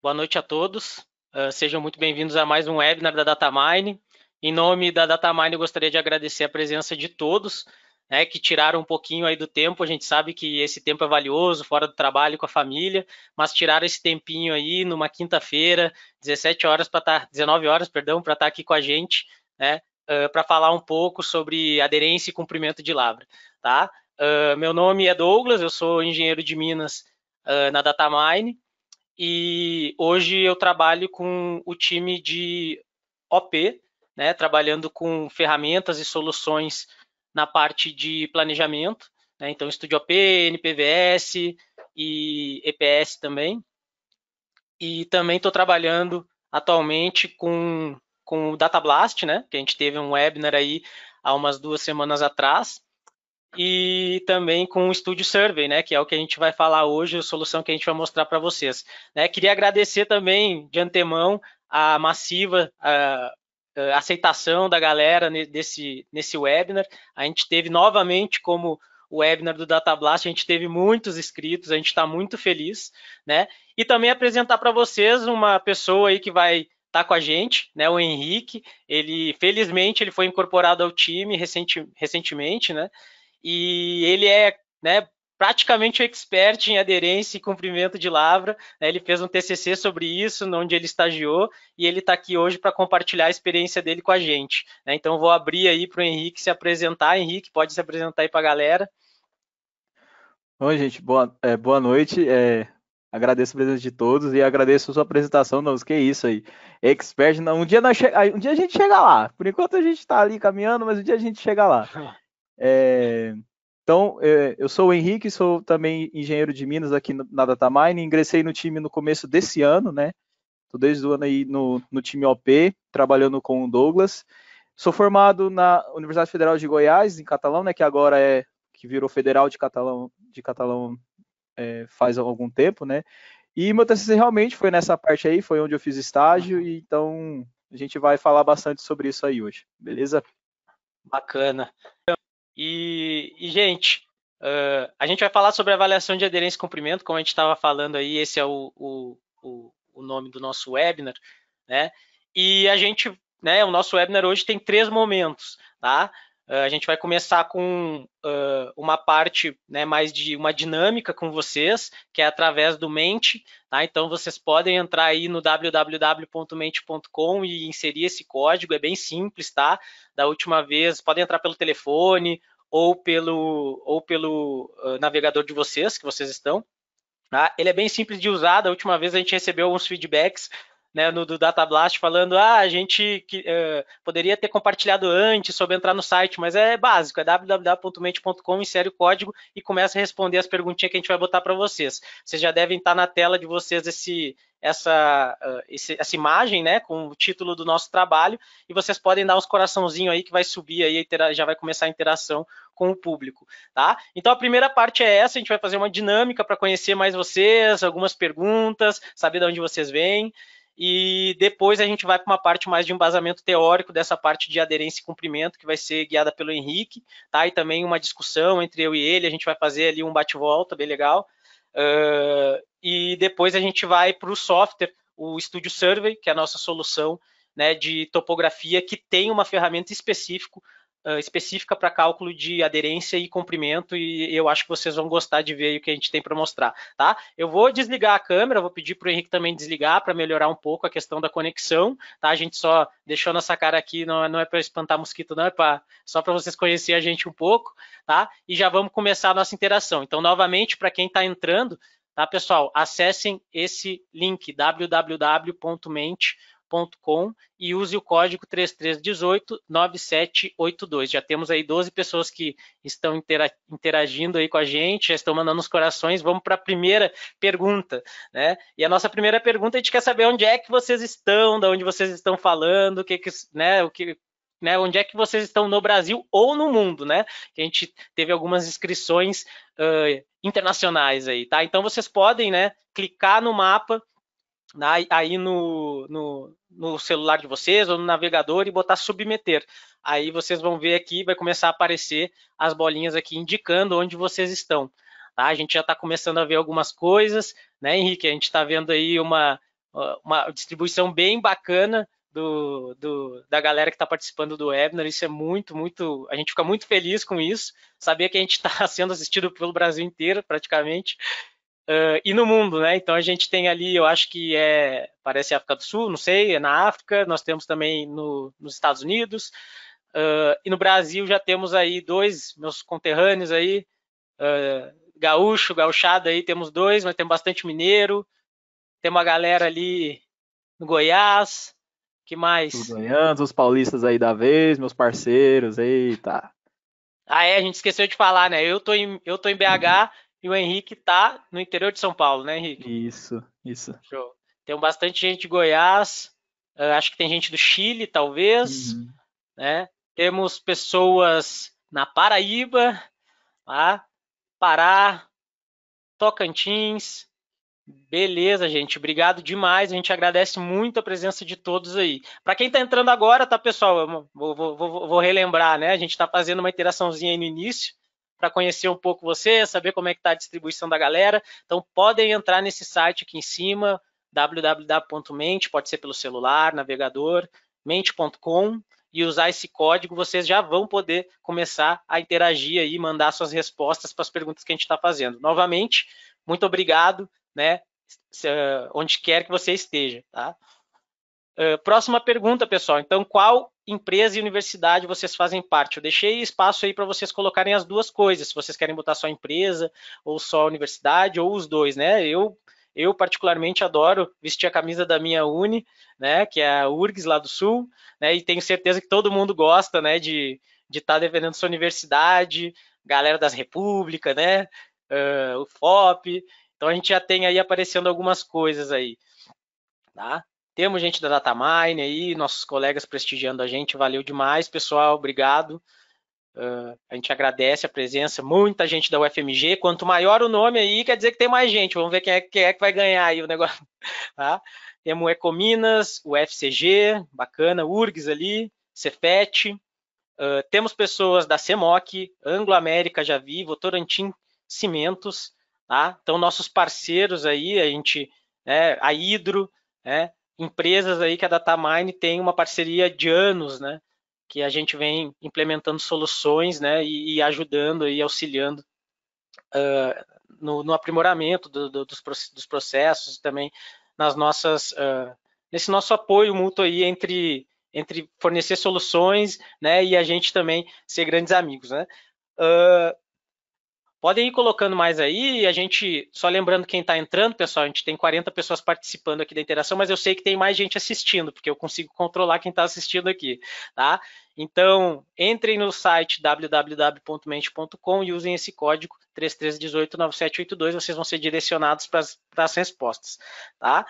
Boa noite a todos. Sejam muito bem-vindos a mais um webinar da Datamine. Em nome da Datamine, eu gostaria de agradecer a presença de todos, né, que tiraram um pouquinho aí do tempo. A gente sabe que esse tempo é valioso, fora do trabalho, com a família, mas tiraram esse tempinho aí numa quinta-feira, 17 horas para estar, 19 horas, perdão, para estar aqui com a gente, né, para falar um pouco sobre aderência e cumprimento de lavra, tá? Meu nome é Douglas, eu sou engenheiro de Minas na Datamine. E hoje eu trabalho com o time de OP, né, trabalhando com ferramentas e soluções na parte de planejamento, né, então Studio OP, NPVS e EPS também. E também estou trabalhando atualmente com o Data Blast, né, que a gente teve um webinar aí há umas 2 semanas atrás, e também com o Studio Survey, né, que é o que a gente vai falar hoje, a solução que a gente vai mostrar para vocês. Né? Queria agradecer também de antemão a massiva a aceitação da galera nesse webinar. A gente teve novamente como o webinar do Data Blast, a gente teve muitos inscritos, a gente está muito feliz, né? E também apresentar para vocês uma pessoa aí que vai estar com a gente, né? O Henrique. Ele felizmente ele foi incorporado ao time recentemente, né? E ele é, né, praticamente expert em aderência e cumprimento de lavra. Né? Ele fez um TCC sobre isso, onde ele estagiou, e ele está aqui hoje para compartilhar a experiência dele com a gente. Né? Então, vou abrir aí para o Henrique se apresentar. Henrique, pode se apresentar aí para a galera. Oi, gente, boa noite. Agradeço a presença de todos e agradeço a sua apresentação. Não, que isso aí. Expert, não, um dia a gente chega lá. Por enquanto a gente está ali caminhando, mas um dia a gente chega lá. É, eu sou o Henrique, sou também engenheiro de Minas aqui na Datamine. Ingressei no time no começo desse ano, né? Estou desde o ano aí no time OP, trabalhando com o Douglas. Sou formado na Universidade Federal de Goiás, em Catalão, né? Que virou Federal de Catalão faz algum tempo, né? E meu TCC realmente foi nessa parte aí, foi onde eu fiz estágio, e então a gente vai falar bastante sobre isso aí hoje, beleza? Bacana. Gente, a gente vai falar sobre avaliação de aderência e cumprimento, como a gente estava falando aí, esse é o nome do nosso webinar, né? E a gente, né, o nosso webinar hoje tem 3 momentos, tá? A gente vai começar com uma parte, né, mais de uma dinâmica com vocês, que é através do Mente, tá? Então vocês podem entrar aí no www.mente.com e inserir esse código, é bem simples, tá? Da última vez, podem entrar pelo telefone ou pelo navegador de vocês, que vocês estão. Tá? Ele é bem simples de usar. Da última vez a gente recebeu alguns feedbacks, né, do Data Blast falando a gente poderia ter compartilhado antes sobre entrar no site, mas é básico, é www.mente.com, insere o código e começa a responder as perguntinhas que a gente vai botar para vocês. Vocês já devem estar na tela de vocês essa imagem, né, com o título do nosso trabalho, e vocês podem dar uns coraçãozinhos aí que vai subir aí, já vai começar a interação com o público, tá? Então a primeira parte é essa, a gente vai fazer uma dinâmica para conhecer mais vocês, algumas perguntas, saber de onde vocês vêm, e depois a gente vai para uma parte mais de embasamento teórico dessa parte de aderência e cumprimento, que vai ser guiada pelo Henrique, tá? E também uma discussão entre eu e ele, a gente vai fazer ali um bate-volta bem legal. E depois a gente vai para o software, o Studio Survey, que é a nossa solução, né, de topografia, que tem uma ferramenta específica para cálculo de aderência e comprimento, e eu acho que vocês vão gostar de ver o que a gente tem para mostrar, tá? Eu vou desligar a câmera, vou pedir para o Henrique também desligar para melhorar um pouco a questão da conexão, tá? A gente só deixou nossa cara aqui, não é para espantar mosquito, não, só para vocês conhecerem a gente um pouco, tá? E já vamos começar a nossa interação. Então, novamente, para quem está entrando, tá, pessoal, acessem esse link www.mente.com e use o código 33189782. Já temos aí 12 pessoas que estão interagindo aí com a gente, já estão mandando os corações. Vamos para a primeira pergunta, né? E a nossa primeira pergunta, a gente quer saber onde é que vocês estão, de onde vocês estão falando, né, onde é que vocês estão no Brasil ou no mundo, né? Que a gente teve algumas inscrições internacionais aí, tá? Então vocês podem, né, clicar no mapa aí no celular de vocês ou no navegador e botar submeter. Aí vocês vão ver aqui, vai começar a aparecer as bolinhas aqui indicando onde vocês estão. Tá? A gente já está começando a ver algumas coisas, né, Henrique? A gente está vendo aí uma distribuição bem bacana da galera que está participando do webinar. Isso é muito, a gente fica muito feliz com isso, saber que a gente está sendo assistido pelo Brasil inteiro, praticamente, e no mundo, né? Então a gente tem ali, eu acho que parece África do Sul, não sei, é na África, nós temos também nos Estados Unidos, e no Brasil já temos aí dois, meus conterrâneos aí, gauchado aí, temos dois, mas tem bastante mineiro, tem uma galera ali no Goiás, que Os mais? goianos, os paulistas aí da vez, meus parceiros, eita. A gente esqueceu de falar, né? Eu tô em BH e o Henrique tá no interior de São Paulo, né, Henrique? Isso. Show. Tem bastante gente de Goiás, acho que tem gente do Chile, talvez, Uhum. né? Temos pessoas na Paraíba, tá? Pará, Tocantins. Beleza, gente. Obrigado demais. A gente agradece muito a presença de todos aí. Para quem está entrando agora, tá, pessoal? Eu vou relembrar, né? A gente está fazendo uma interaçãozinha aí no início para conhecer um pouco você, saber como é que está a distribuição da galera. Então, podem entrar nesse site aqui em cima, www.mente, pode ser pelo celular, navegador, mente.com, e usar esse código, vocês já vão poder começar a interagir aí, mandar suas respostas para as perguntas que a gente está fazendo. Novamente, muito obrigado, né? Onde quer que você esteja, tá? Próxima pergunta, pessoal. Então, qual empresa e universidade vocês fazem parte? Eu deixei espaço aí para vocês colocarem as duas coisas, se vocês querem botar só empresa, ou só universidade, ou os dois, né? Eu particularmente adoro vestir a camisa da minha uni, né? Que é a URGS lá do Sul, né? E tenho certeza que todo mundo gosta, né? De estar defendendo sua universidade, galera das repúblicas, né? O FOP. Então a gente já tem aí aparecendo algumas coisas aí, tá? Temos gente da Datamine aí, nossos colegas prestigiando a gente, valeu demais, pessoal, obrigado. A gente agradece a presença, muita gente da UFMG. Quanto maior o nome aí, quer dizer que tem mais gente. Vamos ver quem é que vai ganhar aí o negócio. Tá? Temos o Ecominas, o FCG, bacana, URGS ali, Cefet. Temos pessoas da CEMOC, Anglo América, já vi, Votorantim Cimentos. Tá? Então, nossos parceiros aí, a Hidro, né? Empresas aí que a Datamine tem uma parceria de anos, né? Que a gente vem implementando soluções, né, e ajudando e auxiliando no aprimoramento dos processos, também nas nesse nosso apoio mútuo aí entre fornecer soluções, né, e a gente também ser grandes amigos, né. Podem ir colocando mais aí, a gente, só lembrando quem está entrando, pessoal, a gente tem 40 pessoas participando aqui da interação, mas eu sei que tem mais gente assistindo, porque eu consigo controlar quem está assistindo aqui, tá? Então, entrem no site www.mente.com e usem esse código 33189782, vocês vão ser direcionados para as respostas, tá?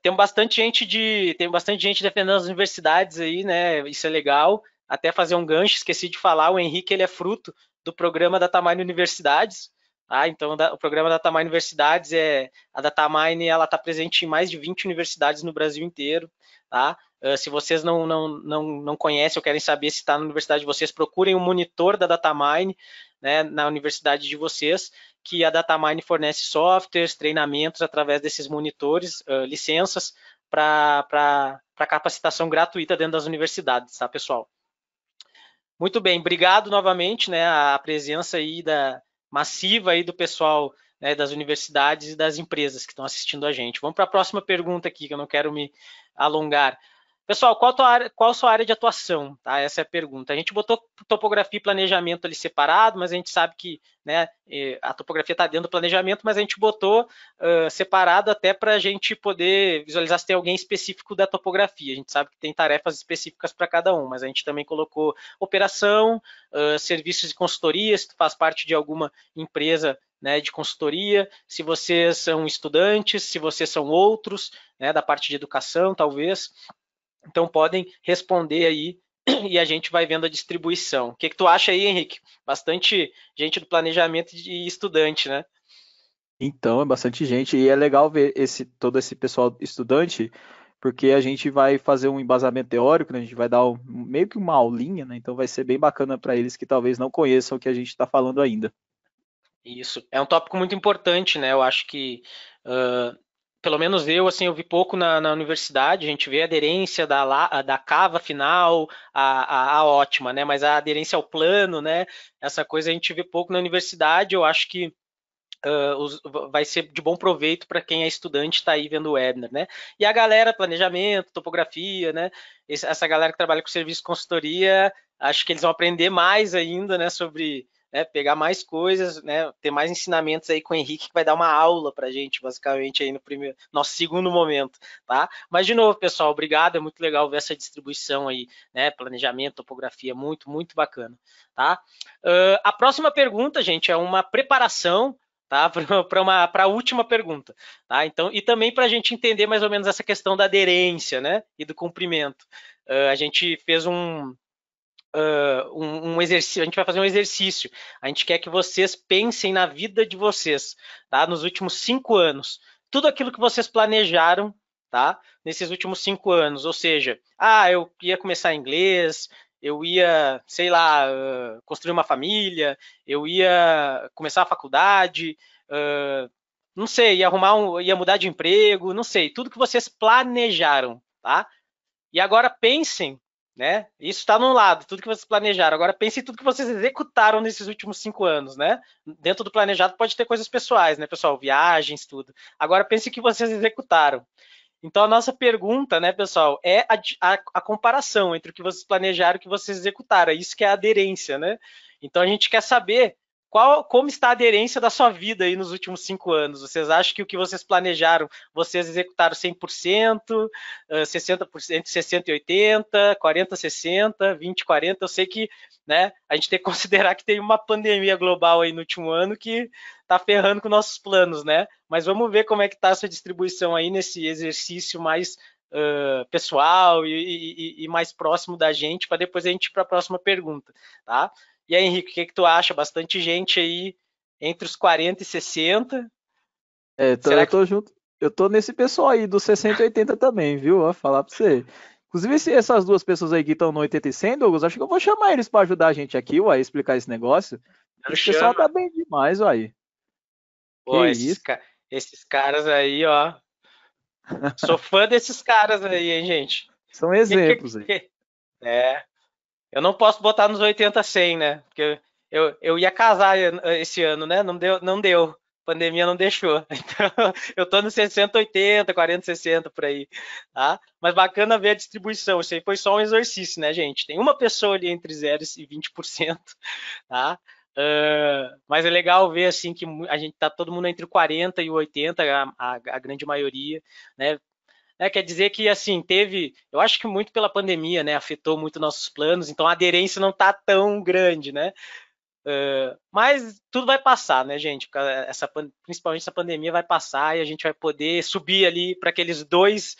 Tem bastante gente defendendo as universidades aí, né? Isso é legal. Até fazer um gancho, esqueci de falar, o Henrique ele é fruto do programa Datamine Universidades. Tá? Então, o programa Datamine Universidades a Datamine ela está presente em mais de 20 universidades no Brasil inteiro. Tá? Se vocês não conhecem ou querem saber se está na universidade de vocês, procurem o monitor da Datamine, né, na universidade de vocês, que a Datamine fornece softwares, treinamentos através desses monitores, licenças para capacitação gratuita dentro das universidades, tá, pessoal? Muito bem, obrigado novamente, né, a presença aí massiva aí do pessoal, né, das universidades e das empresas que estão assistindo a gente. Vamos para a próxima pergunta aqui, que eu não quero me alongar. Pessoal, qual a sua área de atuação? Tá? Essa é a pergunta. A gente botou topografia e planejamento ali separado, mas a gente sabe que, né, a topografia está dentro do planejamento, mas a gente botou separado até para a gente poder visualizar se tem alguém específico da topografia. A gente sabe que tem tarefas específicas para cada um, mas a gente também colocou operação, serviços de consultoria, se tu faz parte de alguma empresa, né, de consultoria, se vocês são estudantes, se vocês são outros, né, da parte de educação, talvez. Então podem responder aí e a gente vai vendo a distribuição. O que tu acha aí, Henrique? Bastante gente do planejamento e estudante, né? Então, é bastante gente e é legal ver todo esse pessoal estudante, porque a gente vai fazer um embasamento teórico, né? A gente vai dar meio que uma aulinha, né? Então vai ser bem bacana para eles que talvez não conheçam o que a gente está falando ainda. Isso. É um tópico muito importante, né? Eu acho que pelo menos eu, assim, eu vi pouco na universidade, a gente vê a aderência da cava final, a ótima, né? Mas a aderência ao plano, né? Essa coisa a gente vê pouco na universidade, eu acho que vai ser de bom proveito para quem é estudante está aí vendo o webinar, né? E a galera, planejamento, topografia, né? Essa galera que trabalha com serviço de consultoria, acho que eles vão aprender mais ainda, né? Sobre pegar mais coisas, né? Ter mais ensinamentos aí com o Henrique, que vai dar uma aula para a gente, basicamente, aí no nosso segundo momento, tá? Mas, de novo, pessoal, obrigado, é muito legal ver essa distribuição aí, né? Planejamento, topografia, muito, muito bacana, tá? A próxima pergunta, gente, é uma preparação, tá? Para a última pergunta, tá? Então, e também para a gente entender mais ou menos essa questão da aderência, né? E do cumprimento. A gente fez um exercício, a gente vai fazer um exercício. A gente quer que vocês pensem na vida de vocês, tá? Nos últimos 5 anos. Tudo aquilo que vocês planejaram, tá? Nesses últimos 5 anos. Ou seja, eu ia começar inglês, eu ia, sei lá, construir uma família, eu ia começar a faculdade, não sei, ia mudar de emprego, não sei, tudo que vocês planejaram, tá? E agora pensem, né? Isso está num lado, tudo que vocês planejaram. Agora pensem em tudo que vocês executaram nesses últimos 5 anos, né? Dentro do planejado pode ter coisas pessoais, né, pessoal? Viagens, tudo. Agora pensem que vocês executaram. Então a nossa pergunta, né, pessoal, é a comparação entre o que vocês planejaram e o que vocês executaram. Isso que é a aderência, né? Então a gente quer saber como está a aderência da sua vida aí nos últimos 5 anos. Vocês acham que o que vocês planejaram, vocês executaram 100%, 60%, 60 e 80, 40, 60, 20, 40? Eu sei que, né, a gente tem que considerar que tem uma pandemia global aí no último ano que está ferrando com nossos planos, né? Mas vamos ver como é que está essa distribuição aí nesse exercício mais pessoal e mais próximo da gente, para depois a gente ir para a próxima pergunta, tá? E aí, Henrique, o que tu acha? Bastante gente aí entre os 40 e 60. Eu Será que tô junto. Eu tô nesse pessoal aí dos 60 e 80 também, viu? Vou falar pra você. Inclusive, essas duas pessoas aí que estão no 80 e 100, Douglas, acho que eu vou chamar eles pra ajudar a gente aqui, uai, explicar esse negócio. não Esse pessoal tá chama? bem demais, uai. Que Pô, isso? esses caras aí, ó. Sou fã desses caras aí, hein, gente? São Que, que, exemplos aí. que... É, eu não posso botar nos 80, 100, né? Porque eu ia casar esse ano, né? Não deu, não deu. A pandemia não deixou. Então, eu tô nos 60, 80, 40, 60 por aí, tá? Mas bacana ver a distribuição. Isso aí foi só um exercício, né, gente? Tem uma pessoa ali entre 0 e 20%, tá? Mas é legal ver assim que a gente tá todo mundo entre o 40 e o 80, a grande maioria, né? Quer dizer que assim eu acho que muito pela pandemia, né, afetou muito nossos planos, então a aderência não está tão grande, né? Mas tudo vai passar, né, gente? Principalmente essa pandemia vai passar e a gente vai poder subir ali para aqueles dois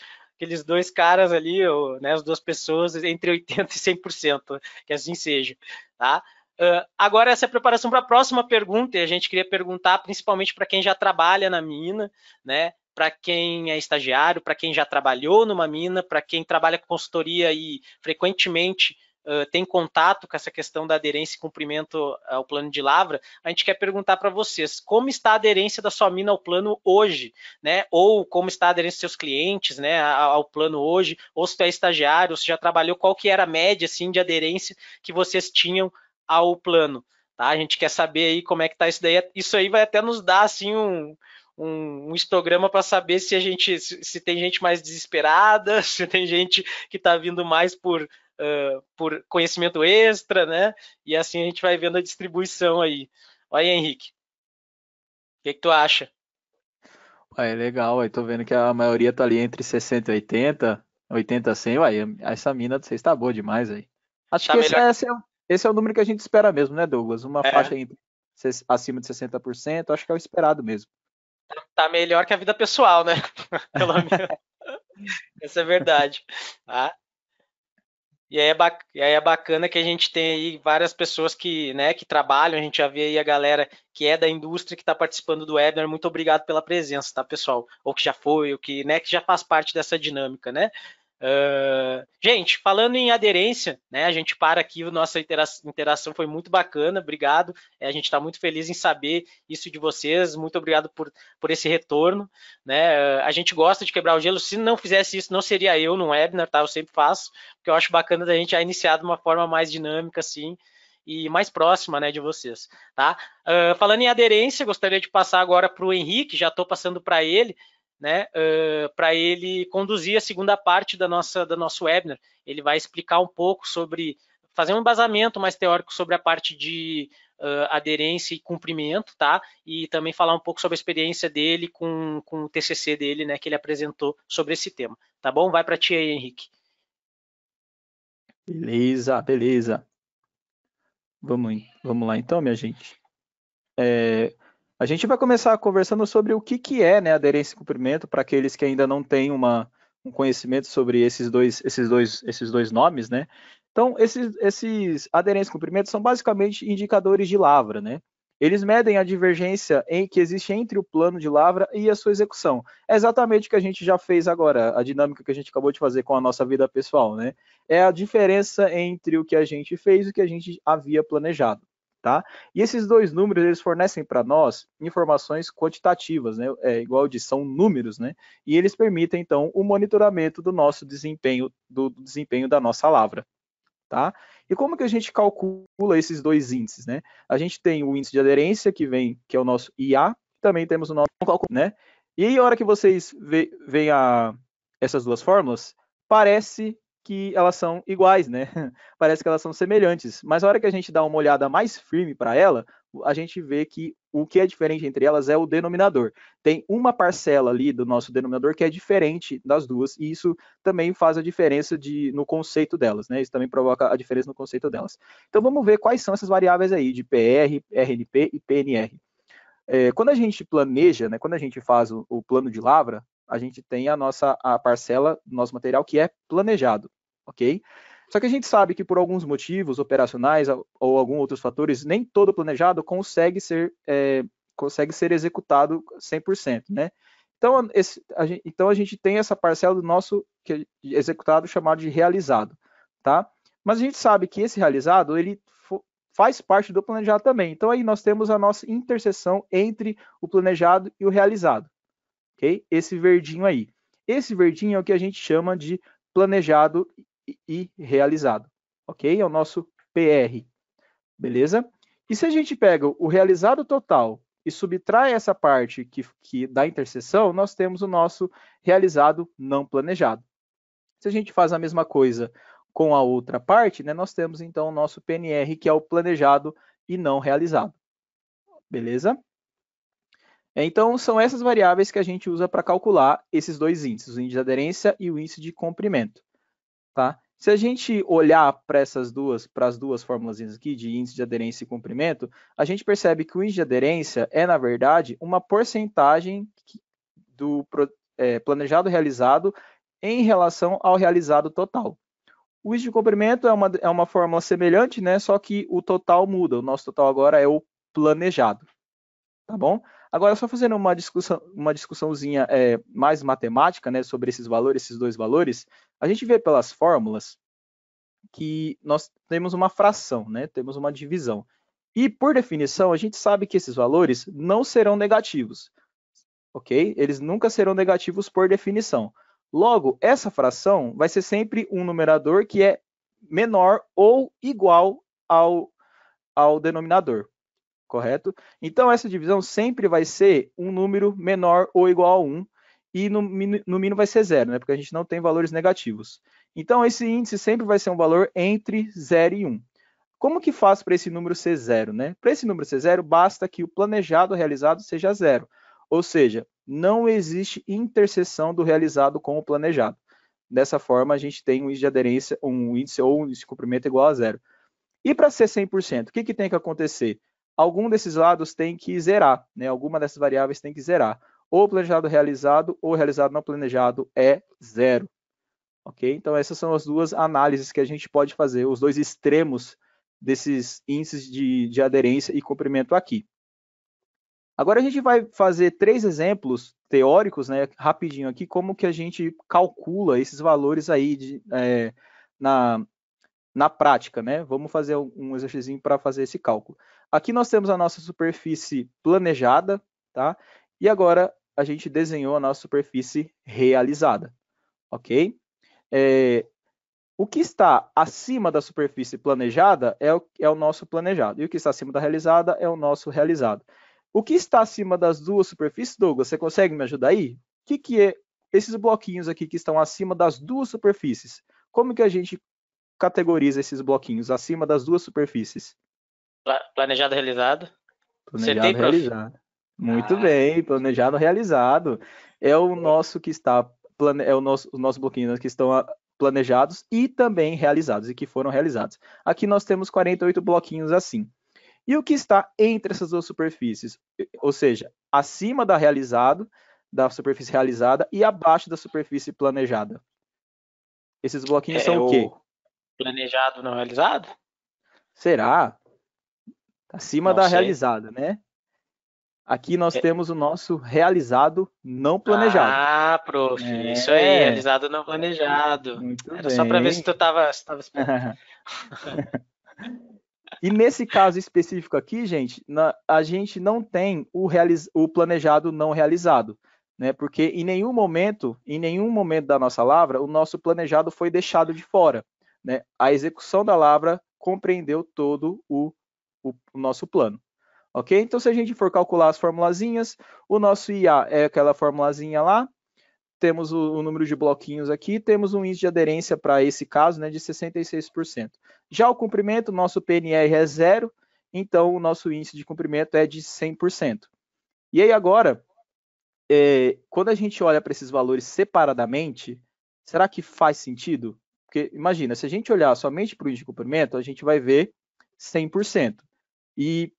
caras ali, ou, né, as duas pessoas entre 80 e 100%, que assim seja, tá? Agora essa é a preparação para a próxima pergunta, e a gente queria perguntar principalmente para quem já trabalha na mina, né? Para quem é estagiário, para quem já trabalhou numa mina, para quem trabalha com consultoria e frequentemente tem contato com essa questão da aderência e cumprimento ao plano de lavra, a gente quer perguntar para vocês como está a aderência da sua mina ao plano hoje, né? Ou como está a aderência dos seus clientes, né, ao plano hoje, ou se tu é estagiário, ou se já trabalhou, qual que era a média assim de aderência que vocês tinham ao plano, tá? A gente quer saber aí como é que tá isso daí. Isso aí vai até nos dar assim um histograma para saber se tem gente mais desesperada, se tem gente que está vindo mais por conhecimento extra, né? E assim a gente vai vendo a distribuição aí. Olha aí, Henrique, o que tu acha? Uai, legal, uai. Tô vendo que a maioria tá ali entre 60 e 80, 80 a 100, uai. Essa mina de vocês tá boa demais aí. Acho Tá que melhor? esse é o número que a gente espera mesmo, né, Douglas? Uma É, faixa acima de 60%, acho que é o esperado mesmo. tá melhor que a vida pessoal, né? Pelo menos, essa é verdade. Tá? E aí é bacana que a gente tem aí várias pessoas que, né, que trabalham, a gente já vê aí a galera que é da indústria que está participando do webinar. Muito obrigado pela presença, tá, pessoal? Ou que já foi, ou que, né, que já faz parte dessa dinâmica, né? Gente, falando em aderência, né, a gente para aqui, nossa interação foi muito bacana, obrigado. A gente está muito feliz em saber isso de vocês, muito obrigado por esse retorno. Né? A gente gosta de quebrar o gelo, se não fizesse isso, não seria eu no webinar, tá? Eu sempre faço, porque eu acho bacana da gente já iniciar de uma forma mais dinâmica, assim, e mais próxima, né, de vocês, tá? Falando em aderência, gostaria de passar agora para o Henrique, já estou passando para ele, né, para ele conduzir a segunda parte do nosso webinar. Ele vai explicar um pouco sobre, fazer um embasamento mais teórico sobre a parte de aderência e cumprimento, tá? E também falar um pouco sobre a experiência dele com o TCC dele, né, que ele apresentou sobre esse tema. Tá bom? Vai para ti aí, Henrique. Beleza, beleza. Vamos lá então, minha gente. A gente vai começar conversando sobre o que é, né, aderência e cumprimento, para aqueles que ainda não têm um conhecimento sobre esses dois nomes, né? Então, esses aderência e cumprimento são basicamente indicadores de lavra, né? Eles medem a divergência que existe entre o plano de lavra e a sua execução. É exatamente o que a gente já fez agora, a dinâmica que a gente acabou de fazer com a nossa vida pessoal, né? É a diferença entre o que a gente fez e o que a gente havia planejado. Tá? E esses dois números, eles fornecem para nós informações quantitativas, né? Igual de são números, né? E eles permitem, então, o monitoramento do nosso desempenho, do desempenho da nossa lavra, tá? E como que a gente calcula esses dois índices, né? A gente tem o índice de aderência, que é o nosso IA, também temos o nosso cálculo, né? E aí, a hora que vocês veem essas duas fórmulas, parece que elas são iguais, né? Parece que elas são semelhantes, mas a hora que a gente dá uma olhada mais firme para ela, a gente vê que o que é diferente entre elas é o denominador. Tem uma parcela ali do nosso denominador que é diferente das duas, e isso também faz a diferença no conceito delas, né? Isso também provoca a diferença no conceito delas. Então vamos ver quais são essas variáveis aí de PR, RNP e PNR. Quando a gente planeja, né, quando a gente faz o plano de lavra, a gente tem a parcela do nosso material que é planejado, ok? Só que a gente sabe que por alguns motivos operacionais ou alguns outros fatores, nem todo planejado consegue ser executado 100%, né? Então a gente tem essa parcela do nosso executado chamado de realizado, tá? Mas a gente sabe que esse realizado, ele faz parte do planejado também. Então aí nós temos a nossa interseção entre o planejado e o realizado, ok? Esse verdinho aí. Esse verdinho é o que a gente chama de planejado e realizado, ok? É o nosso PR, beleza? E se a gente pega o realizado total e subtrai essa parte que da interseção, nós temos o nosso realizado não planejado. Se a gente faz a mesma coisa com a outra parte, né, nós temos então o nosso PNR, que é o planejado e não realizado. Beleza? Então, são essas variáveis que a gente usa para calcular esses dois índices, o índice de aderência e o índice de comprimento. Tá? Se a gente olhar para as duas fórmulas aqui, de índice de aderência e comprimento, a gente percebe que o índice de aderência é, na verdade, uma porcentagem do planejado realizado em relação ao realizado total. O índice de comprimento é uma fórmula semelhante, né? Só que o total muda. O nosso total agora é o planejado. Tá bom? Agora, só fazendo uma discussãozinha mais matemática, né, sobre esses dois valores, a gente vê pelas fórmulas que nós temos uma fração, né? Temos uma divisão. E, por definição, a gente sabe que esses valores não serão negativos, ok? Eles nunca serão negativos por definição. Logo, essa fração vai ser sempre um numerador que é menor ou igual ao denominador, correto? Então, essa divisão sempre vai ser um número menor ou igual a 1, e no mínimo vai ser 0, né? Porque a gente não tem valores negativos. Então, esse índice sempre vai ser um valor entre 0 e 1. Como que faz para esse número ser 0, né? Para esse número ser 0, basta que o planejado realizado seja 0. Ou seja, não existe interseção do realizado com o planejado. Dessa forma, a gente tem um índice de aderência, um índice ou um índice de comprimento igual a 0. E para ser 100%, o que tem que acontecer? Algum desses lados tem que zerar, né? Alguma dessas variáveis tem que zerar. Ou o planejado realizado ou o realizado não planejado é 0. Ok? Então, essas são as duas análises que a gente pode fazer, os dois extremos desses índices de aderência e comprimento aqui. Agora a gente vai fazer 3 exemplos teóricos, né, rapidinho aqui, como que a gente calcula esses valores aí na prática, né? Vamos fazer um exercício para fazer esse cálculo. Aqui nós temos a nossa superfície planejada, tá? E agora a gente desenhou a nossa superfície realizada, ok? O que está acima da superfície planejada é o nosso planejado, e o que está acima da realizada é o nosso realizado. O que está acima das duas superfícies, Douglas, você consegue me ajudar aí? O que é esses bloquinhos aqui que estão acima das duas superfícies? Como que a gente categoriza esses bloquinhos acima das duas superfícies? Planejado, realizado. Acertei, Planejado, prof? realizado. Muito bem, planejado, realizado. É o nosso que está, é os nossos bloquinhos que estão planejados e também realizados, e que foram realizados. Aqui nós temos 48 bloquinhos assim. E o que está entre essas duas superfícies? Ou seja, acima da superfície realizada e abaixo da superfície planejada. Esses bloquinhos são o quê? O planejado não realizado? Será? Acima Não da sei. realizada, né? Aqui nós temos o nosso realizado não planejado. Ah, prof, isso aí, É, realizado não planejado. muito Era só para ver se bem. tu estava esperto. E nesse caso específico aqui, gente, a gente não tem o planejado não realizado, né? Porque em nenhum momento da nossa lavra, o nosso planejado foi deixado de fora, né? A execução da lavra compreendeu todo o nosso plano. Ok? Então, se a gente for calcular as formulazinhas, o nosso IA é aquela formulazinha lá, temos o número de bloquinhos aqui, temos um índice de aderência para esse caso, né, de 66%. Já o comprimento, nosso PNR é zero, então o nosso índice de comprimento é de 100%. E aí agora, quando a gente olha para esses valores separadamente, será que faz sentido? Porque imagina, se a gente olhar somente para o índice de comprimento, a gente vai ver 100%. E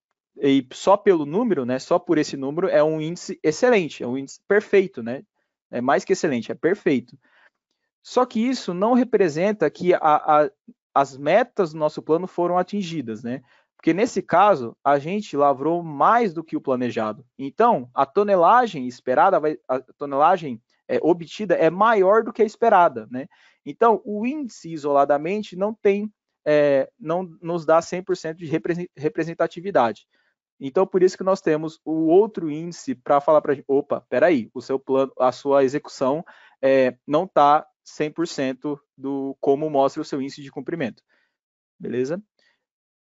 só pelo número, né, só por esse número, é um índice excelente, é um índice perfeito, né? É mais que excelente, é perfeito. Só que isso não representa que as metas do nosso plano foram atingidas, né? Porque nesse caso, a gente lavrou mais do que o planejado. Então, a tonelagem esperada, a tonelagem obtida é maior do que a esperada, né? Então, o índice isoladamente não nos dá 100% de representatividade. Então, por isso que nós temos o outro índice para falar para a gente, opa, peraí, o seu plano, a sua execução não está 100% do como mostra o seu índice de cumprimento. Beleza?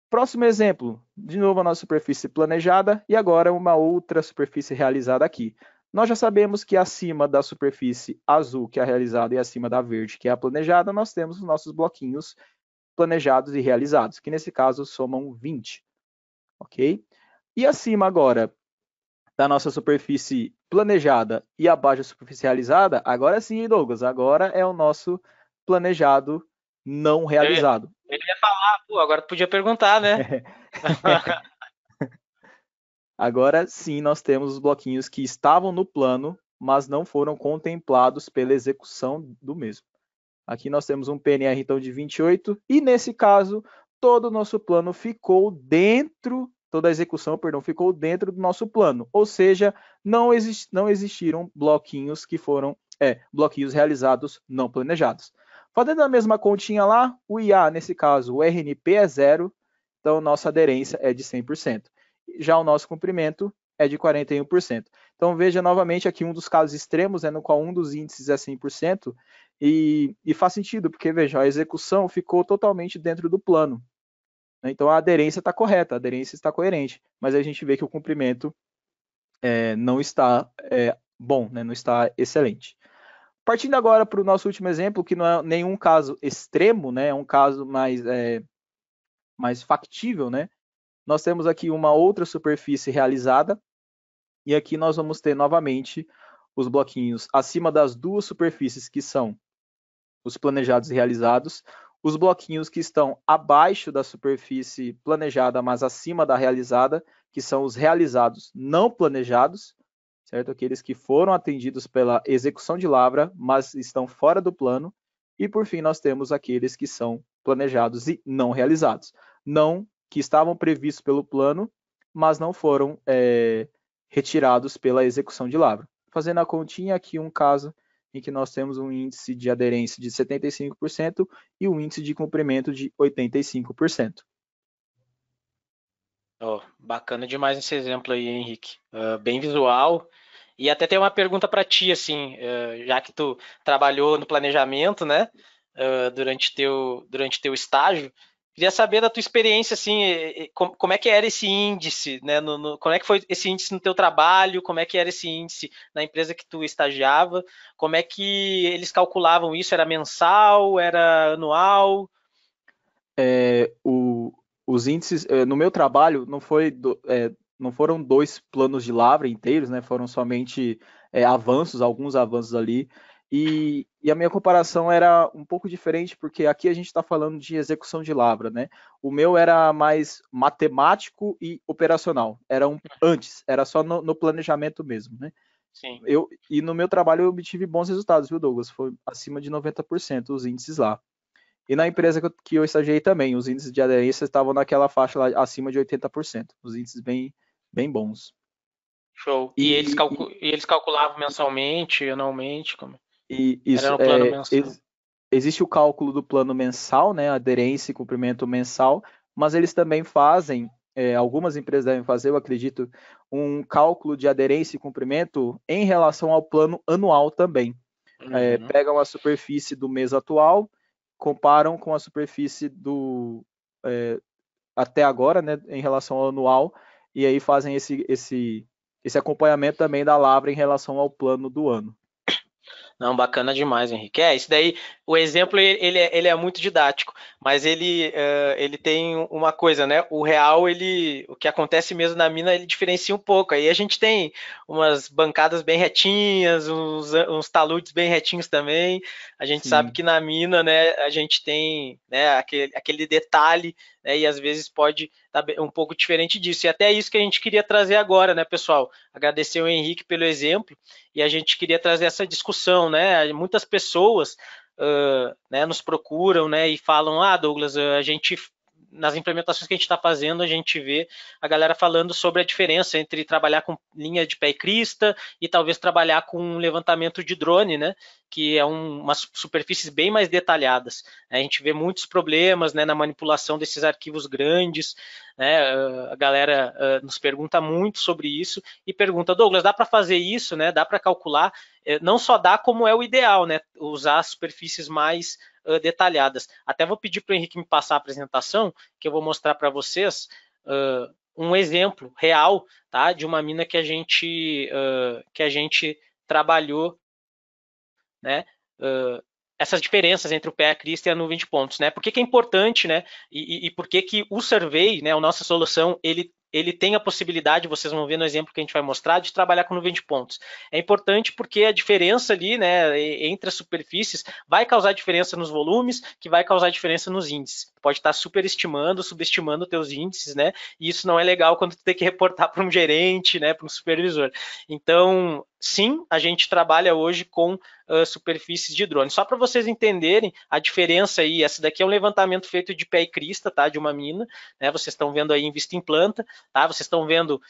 Próximo exemplo, de novo a nossa superfície planejada e agora uma outra superfície realizada aqui. Nós já sabemos que acima da superfície azul, que é a realizada, e acima da verde, que é a planejada, nós temos os nossos bloquinhos planejados e realizados, que nesse caso somam 20. Ok? E acima agora da nossa superfície planejada e abaixo da superfície realizada, agora sim, Douglas, agora é o nosso planejado não realizado. Eu ia falar, pô, agora tu podia perguntar, né? Agora sim, nós temos os bloquinhos que estavam no plano, mas não foram contemplados pela execução do mesmo. Aqui nós temos um PNR então de 28 e nesse caso todo o nosso plano ficou dentro, toda a execução, perdão, ficou dentro do nosso plano, ou seja, não existiram bloquinhos que foram bloquinhos realizados não planejados. Fazendo a mesma continha lá, o IA, nesse caso, o RNP é zero, então nossa aderência é de 100%. Já o nosso comprimento é de 41%. Então veja novamente aqui um dos casos extremos, no qual um dos índices é 100%, e faz sentido, porque veja, a execução ficou totalmente dentro do plano. Então a aderência está correta, a aderência está coerente, mas a gente vê que o comprimento não está bom, né, não está excelente. Partindo agora para o nosso último exemplo, que não é nenhum caso extremo, né, é um caso mais factível, né? Nós temos aqui uma outra superfície realizada, e aqui nós vamos ter novamente os bloquinhos acima das duas superfícies que são os planejados e realizados, os bloquinhos que estão abaixo da superfície planejada, mas acima da realizada, que são os realizados não planejados, certo? Aqueles que foram atendidos pela execução de lavra, mas estão fora do plano. E por fim, nós temos aqueles que são planejados e não realizados. Não que estavam previstos pelo plano, mas não foram retirados pela execução de lavra. Fazendo a continha, aqui um caso em que nós temos um índice de aderência de 75% e um índice de cumprimento de 85%. Oh, bacana demais esse exemplo aí, Henrique. Bem visual. E até tem uma pergunta para ti, assim, já que tu trabalhou no planejamento, né, durante teu estágio, queria saber da tua experiência, assim, como é que era esse índice, né, como é que foi esse índice no teu trabalho, como é que era esse índice na empresa que tu estagiava, como é que eles calculavam isso, era mensal, era anual? Os índices, no meu trabalho, não foram 2 planos de lavra inteiros, né? Foram somente avanços, alguns avanços ali. E a minha comparação era um pouco diferente, porque aqui a gente está falando de execução de lavra, né? O meu era mais matemático e operacional. Antes, era só no planejamento mesmo, né? Sim. E no meu trabalho eu obtive bons resultados, viu, Douglas? Foi acima de 90% os índices lá. E na empresa que eu estagiei também, os índices de aderência estavam naquela faixa lá acima de 80%, os índices bem bons. Show. E, E eles calculavam mensalmente, anualmente? Como? e Era isso, no plano mensal. existe o cálculo do plano mensal, né, aderência e cumprimento mensal, mas eles também fazem, algumas empresas devem fazer, eu acredito, um cálculo de aderência e cumprimento em relação ao plano anual também. Uhum. Pegam a superfície do mês atual, comparam com a superfície até agora, né, em relação ao anual, e aí fazem esse acompanhamento também da lavra em relação ao plano do ano. Não, bacana demais, Henrique. Isso daí, o exemplo, ele é muito didático, mas ele tem uma coisa, né? O real, o que acontece mesmo na mina, ele diferencia um pouco. Aí a gente tem umas bancadas bem retinhas, uns taludes bem retinhos também. A gente sabe Sim, que na mina, né, a gente tem, né, aquele detalhe, né, e às vezes pode estar um pouco diferente disso. E até isso que a gente queria trazer agora, né, pessoal? Agradecer o Henrique pelo exemplo, e a gente queria trazer essa discussão, né? Muitas pessoas né, nos procuram, né, e falam, Douglas, a gente nas implementações que a gente está fazendo, a gente vê a galera falando sobre a diferença entre trabalhar com linha de pé e crista e talvez trabalhar com um levantamento de drone, né? Que é umas superfícies bem mais detalhadas. A gente vê muitos problemas, né, na manipulação desses arquivos grandes, né? A galera nos pergunta muito sobre isso e pergunta, Douglas, dá para fazer isso, né? Dá para calcular? Não só dá, como é o ideal, né? Usar superfícies mais detalhadas. Até vou pedir para o Henrique me passar a apresentação, que eu vou mostrar para vocês um exemplo real, tá? De uma mina que a gente trabalhou, né? Essas diferenças entre o pé a crista e a nuvem de pontos, né? Por que é importante, né? E por que o survey, né? A nossa solução, ele tem a possibilidade, vocês vão ver no exemplo que a gente vai mostrar, de trabalhar com nuvem de pontos. É importante porque a diferença ali, né, entre as superfícies vai causar diferença nos volumes, que vai causar diferença nos índices. Pode estar superestimando, subestimando teus índices, né? E isso não é legal quando tu tem que reportar para um gerente, né, para um supervisor. Então, sim, a gente trabalha hoje com superfícies de drone. Só para vocês entenderem a diferença aí, essa daqui é um levantamento feito de pé e crista, tá, de uma mina, né? Vocês estão vendo aí em vista em planta, tá? Vocês estão vendo,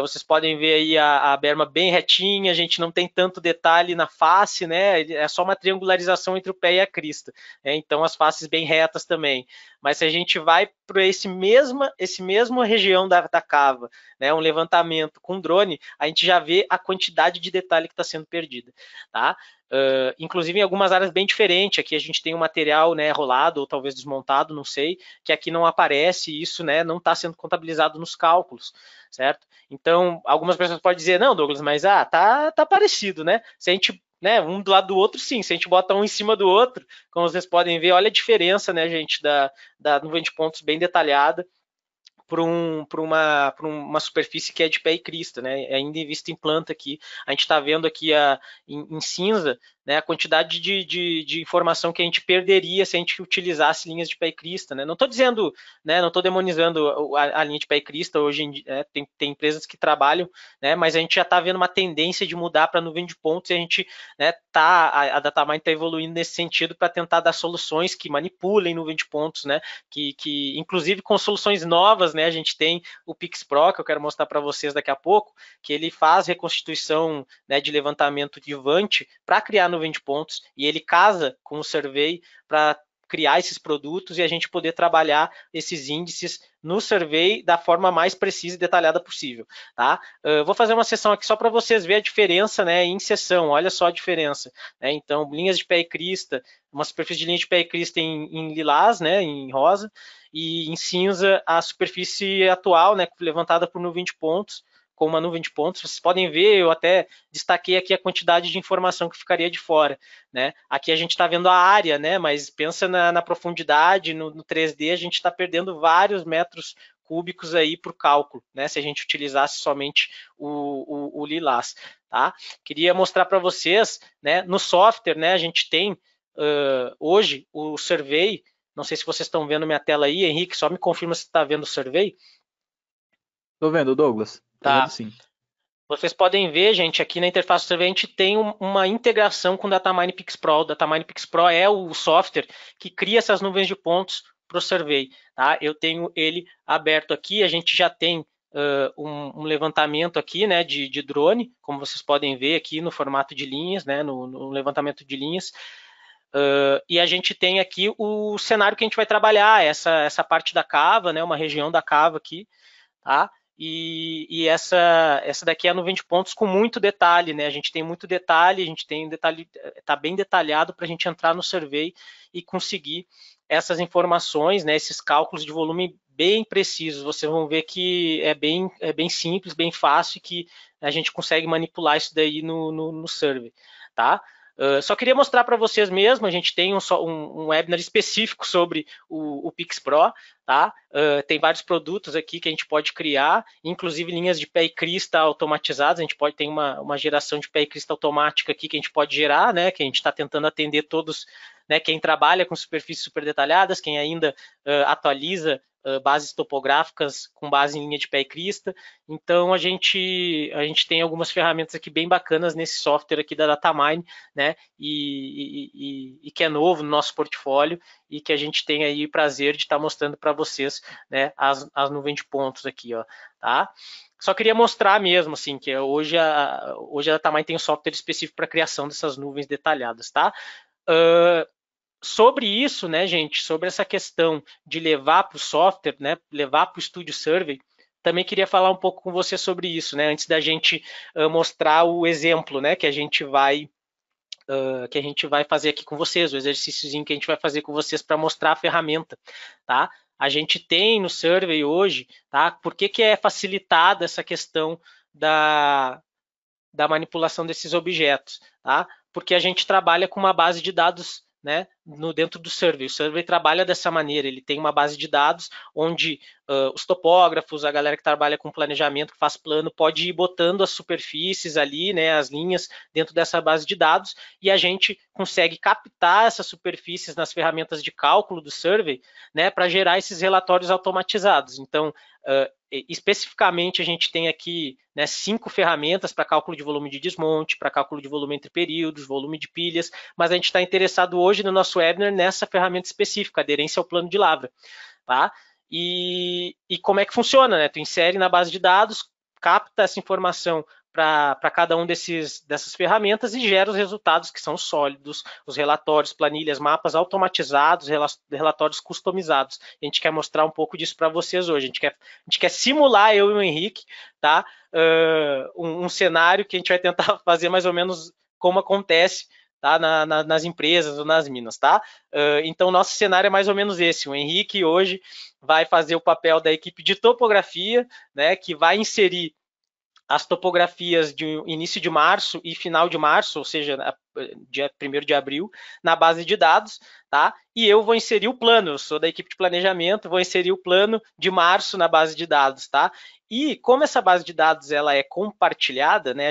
vocês podem ver aí a berma bem retinha, a gente não tem tanto detalhe na face, né? É só uma triangularização entre o pé e a crista, né? Então as faces bem retas também. Mas se a gente vai para esse mesmo região da cava, né, um levantamento com drone, a gente já vê a quantidade de detalhe que está sendo perdida, tá? Inclusive em algumas áreas bem diferentes. Aqui a gente tem um material, né, rolado ou talvez desmontado, não sei, que aqui não aparece e isso, né, não está sendo contabilizado nos cálculos, certo? Então, algumas pessoas podem dizer, não, Douglas, mas tá parecido, né? Se a gente, né, um do lado do outro, sim. Se a gente bota um em cima do outro, como vocês podem ver, olha a diferença, né, gente, da nuvem de pontos bem detalhada uma superfície que é de pé e crista, né? Ainda em vista em planta aqui. A gente está vendo aqui em cinza, né, a quantidade de informação que a gente perderia se a gente utilizasse linhas de pé e crista, né? Não estou dizendo, né, não estou demonizando a linha de pé e crista, hoje em dia, tem empresas que trabalham, né, mas a gente já está vendo uma tendência de mudar para nuvem de pontos e a gente, né, a Datamine está evoluindo nesse sentido para tentar dar soluções que manipulem nuvem de pontos, né, que inclusive com soluções novas, né, a gente tem o PixPro, que eu quero mostrar para vocês daqui a pouco, que ele faz reconstituição, né, de levantamento de Vant para criar nuvem de pontos e ele casa com o Survey para criar esses produtos e a gente poder trabalhar esses índices no Survey da forma mais precisa e detalhada possível, tá? Vou fazer uma sessão aqui só para vocês verem a diferença, né, em sessão, olha só a diferença, né? Então, linhas de pé e crista, uma superfície de linha de pé e crista em lilás, né, em rosa, e em cinza a superfície atual, né, levantada por nuvem de pontos, com uma nuvem de pontos. Vocês podem ver, eu até destaquei aqui a quantidade de informação que ficaria de fora, né? Aqui a gente está vendo a área, né? Mas pensa na profundidade, no 3D, a gente está perdendo vários metros cúbicos aí para o cálculo, né? Se a gente utilizasse somente o lilás, tá? Queria mostrar para vocês, né? No software, né? A gente tem hoje o Survey. Não sei se vocês estão vendo minha tela aí, Henrique. Só me confirma se está vendo o Survey. Tô vendo, Douglas. Tô vendo Tá. sim. Vocês podem ver, gente, aqui na interface do Survey a gente tem uma integração com o Datamine PixPro. O Datamine PixPro é o software que cria essas nuvens de pontos para o Survey. Tá? Eu tenho ele aberto aqui, a gente já tem um levantamento aqui, né, de drone, como vocês podem ver aqui no formato de linhas, né, no levantamento de linhas. E a gente tem aqui o cenário que a gente vai trabalhar, essa parte da cava, né, uma região da cava aqui, tá? E essa daqui é a nuvem de pontos com muito detalhe, né? A gente tem muito detalhe, a gente tem detalhe, está bem detalhado para a gente entrar no survey e conseguir essas informações, né? Esses cálculos de volume bem precisos. Vocês vão ver que é bem simples, bem fácil, e que a gente consegue manipular isso daí no survey, tá? Só queria mostrar para vocês mesmo, a gente tem um webinar específico sobre o PixPro, tá? Tem vários produtos aqui que a gente pode criar, inclusive linhas de pé e crista automatizadas, a gente pode ter uma geração de pé e crista automática aqui que a gente pode gerar, né? Que a gente está tentando atender todos, né? Quem trabalha com superfícies super detalhadas, quem ainda atualiza bases topográficas com base em linha de pé e crista. Então a gente tem algumas ferramentas aqui bem bacanas nesse software aqui da Datamine, né? E que é novo no nosso portfólio e que a gente tem aí o prazer de estar mostrando para vocês, né? As nuvens de pontos aqui, ó, tá? Só queria mostrar mesmo, assim, que hoje a Datamine tem um software específico para a criação dessas nuvens detalhadas, tá? Sobre isso, né, gente, sobre essa questão de levar para o software, né, levar para o Studio Survey, também queria falar um pouco com você sobre isso, né, antes da gente mostrar o exemplo, né, que a gente vai fazer aqui com vocês, o exercíciozinho que a gente vai fazer com vocês para mostrar a ferramenta, tá? A gente tem no Survey hoje, tá? Por que é facilitada essa questão da manipulação desses objetos, tá? Porque a gente trabalha com uma base de dados, né, dentro do Survey. O Survey trabalha dessa maneira, ele tem uma base de dados onde os topógrafos, a galera que trabalha com planejamento, que faz plano, pode ir botando as superfícies ali, né, as linhas dentro dessa base de dados e a gente consegue captar essas superfícies nas ferramentas de cálculo do Survey, né, para gerar esses relatórios automatizados. Então, especificamente a gente tem aqui, né, 5 ferramentas para cálculo de volume de desmonte, para cálculo de volume entre períodos, volume de pilhas, mas a gente está interessado hoje no nosso webinar nessa ferramenta específica, aderência ao plano de lavra, tá? E como é que funciona, né? Tu insere na base de dados, capta essa informação para cada um dessas ferramentas e gera os resultados que são sólidos, os relatórios, planilhas, mapas automatizados, relatórios customizados. A gente quer mostrar um pouco disso para vocês hoje. A gente quer simular, eu e o Henrique, tá? Um cenário que a gente vai tentar fazer mais ou menos como acontece, tá? Nas empresas ou nas minas, tá? Então, nosso cenário é mais ou menos esse. O Henrique hoje vai fazer o papel da equipe de topografia, né? Que vai inserir as topografias de início de março e final de março, ou seja, dia 1º de abril, na base de dados, tá? E eu vou inserir o plano, eu sou da equipe de planejamento, vou inserir o plano de março na base de dados, tá? E como essa base de dados ela é compartilhada, né?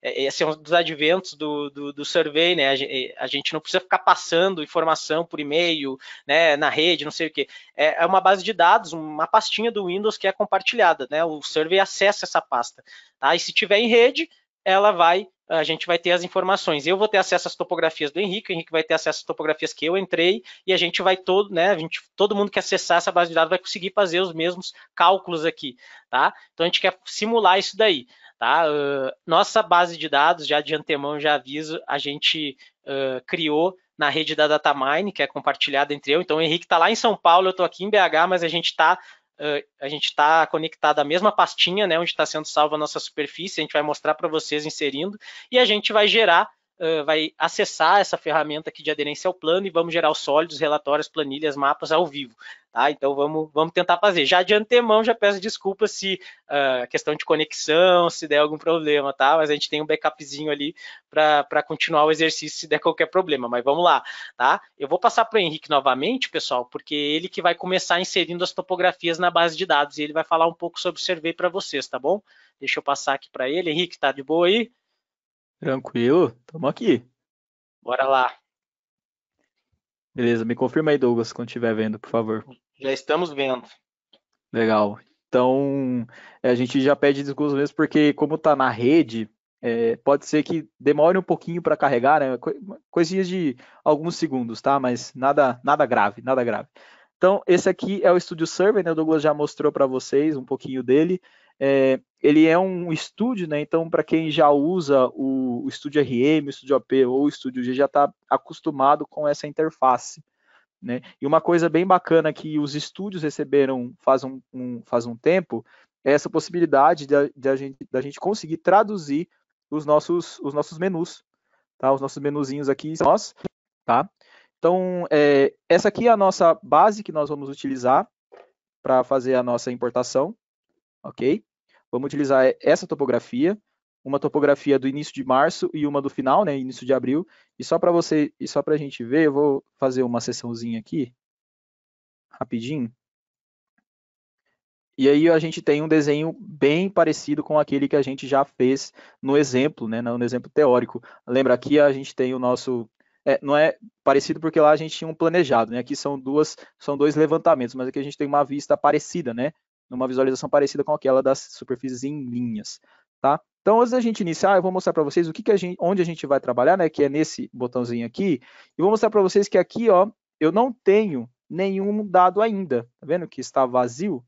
Esse é um dos adventos do survey, né? A gente não precisa ficar passando informação por e-mail, né? Na rede, não sei o quê. É uma base de dados, uma pastinha do Windows que é compartilhada, né? O survey acessa essa pasta, tá? E se tiver em rede, a gente vai ter as informações. Eu vou ter acesso às topografias do Henrique, o Henrique vai ter acesso às topografias que eu entrei, e a gente vai todo mundo que acessar essa base de dados vai conseguir fazer os mesmos cálculos aqui, tá? Então a gente quer simular isso daí, tá? Nossa base de dados, já de antemão, já aviso, a gente criou na rede da Datamine, que é compartilhada entre eu. Então o Henrique está lá em São Paulo, eu estou aqui em BH, mas a gente está conectado à mesma pastinha, né, onde está sendo salva a nossa superfície, a gente vai mostrar para vocês inserindo, e a gente vai gerar, vai acessar essa ferramenta aqui de aderência ao plano e vamos gerar os sólidos, relatórios, planilhas, mapas ao vivo. Tá? Então vamos tentar fazer. Já de antemão, já peço desculpas se questão de conexão, se der algum problema, tá? Mas a gente tem um backupzinho ali para continuar o exercício se der qualquer problema. Mas vamos lá, tá? Eu vou passar para o Henrique novamente, pessoal, porque ele que vai começar inserindo as topografias na base de dados e ele vai falar um pouco sobre o survey para vocês, tá bom? Deixa eu passar aqui para ele. Henrique, tá de boa aí? Tranquilo, estamos aqui. Bora lá. Beleza, me confirma aí, Douglas, quando estiver vendo, por favor. Já estamos vendo. Legal. Então, a gente já pede desculpas mesmo, porque como está na rede, pode ser que demore um pouquinho para carregar, né? Coisinhas de alguns segundos, tá? Mas nada grave, nada grave. Então, esse aqui é o Studio Survey, né? O Douglas já mostrou para vocês um pouquinho dele. Ele é um estúdio, né? Então, para quem já usa o Studio RM, o Studio AP ou o Studio G, já está acostumado com essa interface. Né? E uma coisa bem bacana que os estúdios receberam faz um tempo é essa possibilidade da gente conseguir traduzir os nossos menus, tá? Os nossos menuzinhos aqui, nós, tá? Então, essa aqui é a nossa base que nós vamos utilizar para fazer a nossa importação, ok? Vamos utilizar essa topografia, uma topografia do início de março e uma do final, né, início de abril. E só para a gente ver, eu vou fazer uma sessãozinha aqui, rapidinho. E aí a gente tem um desenho bem parecido com aquele que a gente já fez no exemplo, né, no exemplo teórico. Lembra, aqui a gente tem o nosso... não é parecido porque lá a gente tinha um planejado, né? Aqui são dois levantamentos, mas aqui a gente tem uma vista parecida, né? Uma visualização parecida com aquela das superfícies em linhas, tá? Então, antes da gente iniciar, eu vou mostrar para vocês onde a gente vai trabalhar, né? Que é nesse botãozinho aqui. E vou mostrar para vocês que aqui, ó, eu não tenho nenhum dado ainda. Tá vendo que está vazio?